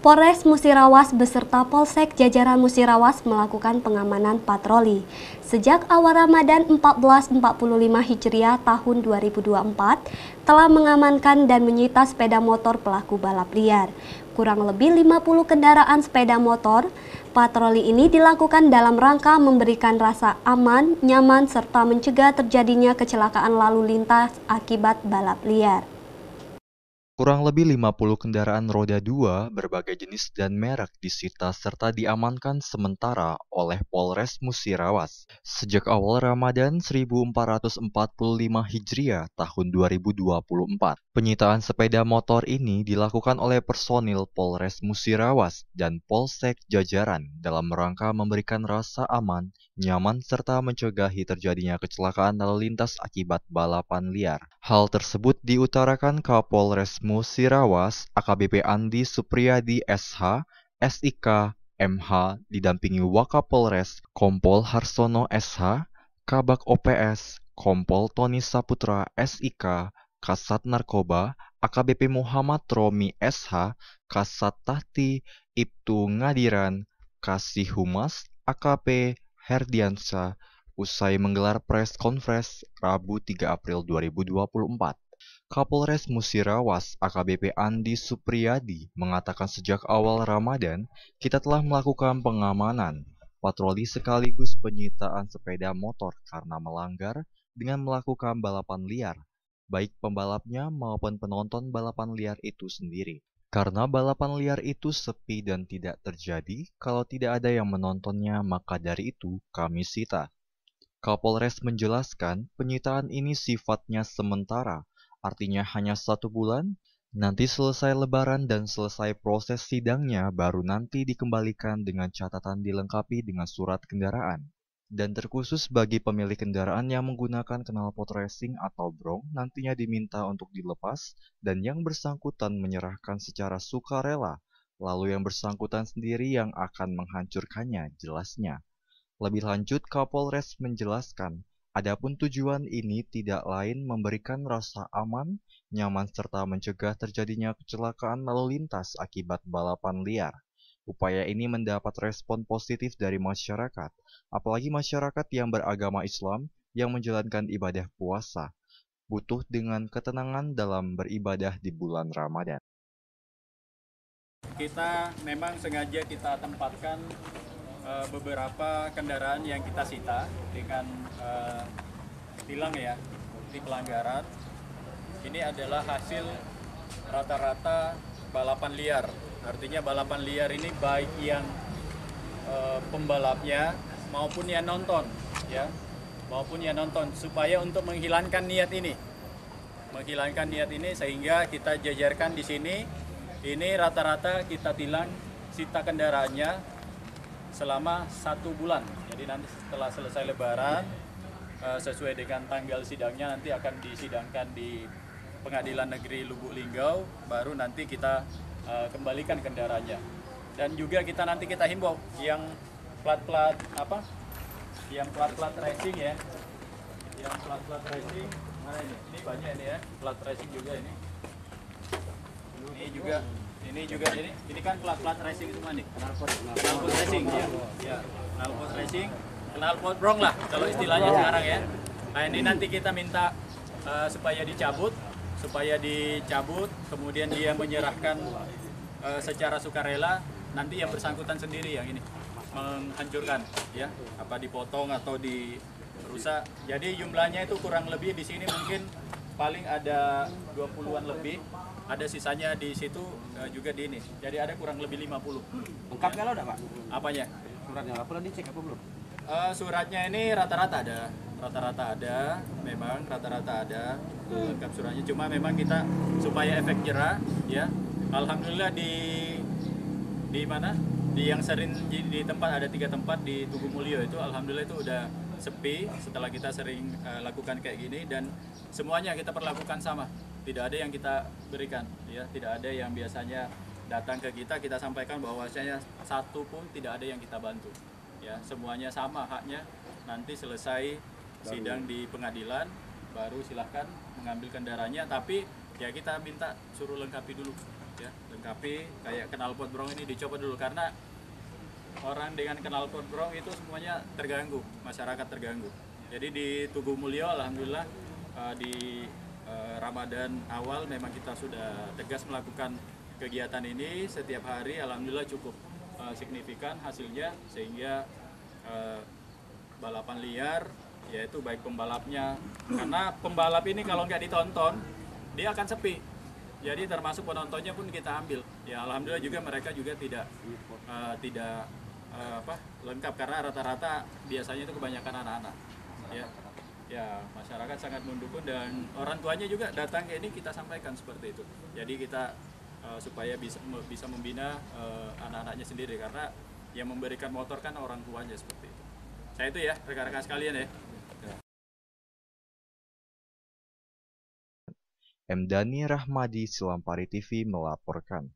Polres Musirawas beserta Polsek jajaran Musirawas melakukan pengamanan patroli. Sejak awal Ramadan 1445 Hijriah tahun 2024, telah mengamankan dan menyita sepeda motor pelaku balap liar. Kurang lebih 50 kendaraan sepeda motor. Patroli ini dilakukan dalam rangka memberikan rasa aman, nyaman, serta mencegah terjadinya kecelakaan lalu lintas akibat balap liar. Kurang lebih 50 kendaraan roda 2 berbagai jenis dan merek disita serta diamankan sementara oleh Polres Musirawas. Sejak awal Ramadan 1445 Hijriah tahun 2024, penyitaan sepeda motor ini dilakukan oleh personil Polres Musirawas dan Polsek jajaran dalam rangka memberikan rasa aman, nyaman, serta mencegahi terjadinya kecelakaan lalu lintas akibat balapan liar. Hal tersebut diutarakan Kapolres Musirawas AKBP Andi Supriyadi SH, SIK, MH, didampingi Wakapolres Kompol Harsono SH, Kabak OPS, Kompol Tony Saputra SIK, Kasat Narkoba, AKBP Muhammad Romi SH, Kasat Tahti Ibtu Ngadiran, Kasih Humas, AKP Herdiansyah, usai menggelar press conference Rabu 3 April 2024. Kapolres Musirawas AKBP Andi Supriyadi mengatakan sejak awal Ramadan, kita telah melakukan pengamanan, patroli sekaligus penyitaan sepeda motor karena melanggar dengan melakukan balapan liar, baik pembalapnya maupun penonton balapan liar itu sendiri. Karena balapan liar itu sepi dan tidak terjadi, kalau tidak ada yang menontonnya maka dari itu kami sita. Kapolres menjelaskan penyitaan ini sifatnya sementara, artinya hanya 1 bulan, nanti selesai lebaran dan selesai proses sidangnya baru nanti dikembalikan dengan catatan dilengkapi dengan surat kendaraan. Dan terkhusus bagi pemilik kendaraan yang menggunakan knalpot racing atau brong nantinya diminta untuk dilepas dan yang bersangkutan menyerahkan secara sukarela, lalu yang bersangkutan sendiri yang akan menghancurkannya, jelasnya. Lebih lanjut, Kapolres menjelaskan, adapun tujuan ini tidak lain memberikan rasa aman, nyaman serta mencegah terjadinya kecelakaan lalu lintas akibat balapan liar. Upaya ini mendapat respon positif dari masyarakat, apalagi masyarakat yang beragama Islam yang menjalankan ibadah puasa, butuh dengan ketenangan dalam beribadah di bulan Ramadan. Kita memang sengaja kita tempatkan beberapa kendaraan yang kita sita dengan tilang ya, bukti pelanggaran. Ini adalah hasil rata-rata balapan liar. Artinya balapan liar ini baik yang pembalapnya maupun yang nonton, ya, maupun yang nonton, supaya untuk menghilangkan niat ini, sehingga kita jajarkan di sini. Ini rata-rata kita tilang sita kendaraannya selama 1 bulan. Jadi nanti setelah selesai lebaran, sesuai dengan tanggal sidangnya nanti akan disidangkan di Pengadilan Negeri Lubuk Linggau, baru nanti kita kembalikan kendaraannya. Dan juga kita nanti himbau yang plat-plat racing ya, yang plat-plat racing mana ini? Ini banyak ini ya, plat racing juga ini. Ini kan plat racing semua nih. Knalpot racing ya. Knalpot racing, knalpot brong lah kalau istilahnya sekarang ya. Nah, ini nanti kita minta supaya dicabut, kemudian dia menyerahkan secara sukarela, nanti yang bersangkutan sendiri yang ini menghancurkan ya, apa dipotong atau dirusak. Jadi jumlahnya itu kurang lebih di sini mungkin paling ada 20-an lebih, ada sisanya di situ juga di ini. Jadi ada kurang lebih 50. Lengkap kalau ada Pak? Apanya? Suratnya nggak perlu dicek apa belum? Suratnya ini rata-rata ada, memang rata-rata ada lengkap suratnya. Cuma memang kita supaya efek jerah, ya. Alhamdulillah di mana? Di yang sering di tempat ada 3 tempat di Tugu Mulyo itu, alhamdulillah itu udah sepi setelah kita sering lakukan kayak gini, dan semuanya kita perlakukan sama, tidak ada yang kita berikan ya, tidak ada yang biasanya datang ke kita sampaikan bahwasanya satu pun tidak ada yang kita bantu ya, semuanya sama haknya. Nanti selesai sidang di pengadilan baru silahkan mengambil kendaraannya, tapi ya kita minta suruh lengkapi dulu ya, lengkapi kayak knalpot brong ini dicoba dulu, karena orang dengan knalpot brong itu semuanya terganggu, masyarakat terganggu. Jadi di Tugu Mulyo alhamdulillah di Ramadan awal memang kita sudah tegas melakukan kegiatan ini setiap hari, alhamdulillah cukup signifikan hasilnya, sehingga balapan liar yaitu baik pembalapnya, karena pembalap ini kalau nggak ditonton dia akan sepi, jadi termasuk penontonnya pun kita ambil ya, alhamdulillah juga mereka juga tidak lengkap, karena rata-rata biasanya itu kebanyakan anak-anak ya, masyarakat sangat mendukung dan orang tuanya juga datang ke ini, kita sampaikan seperti itu, jadi kita supaya bisa membina anak-anaknya sendiri, karena yang memberikan motor kan orang tuanya, seperti itu. Saya itu ya, rekan-rekan sekalian ya. M. Dhani Rahmadi, Silampari TV melaporkan.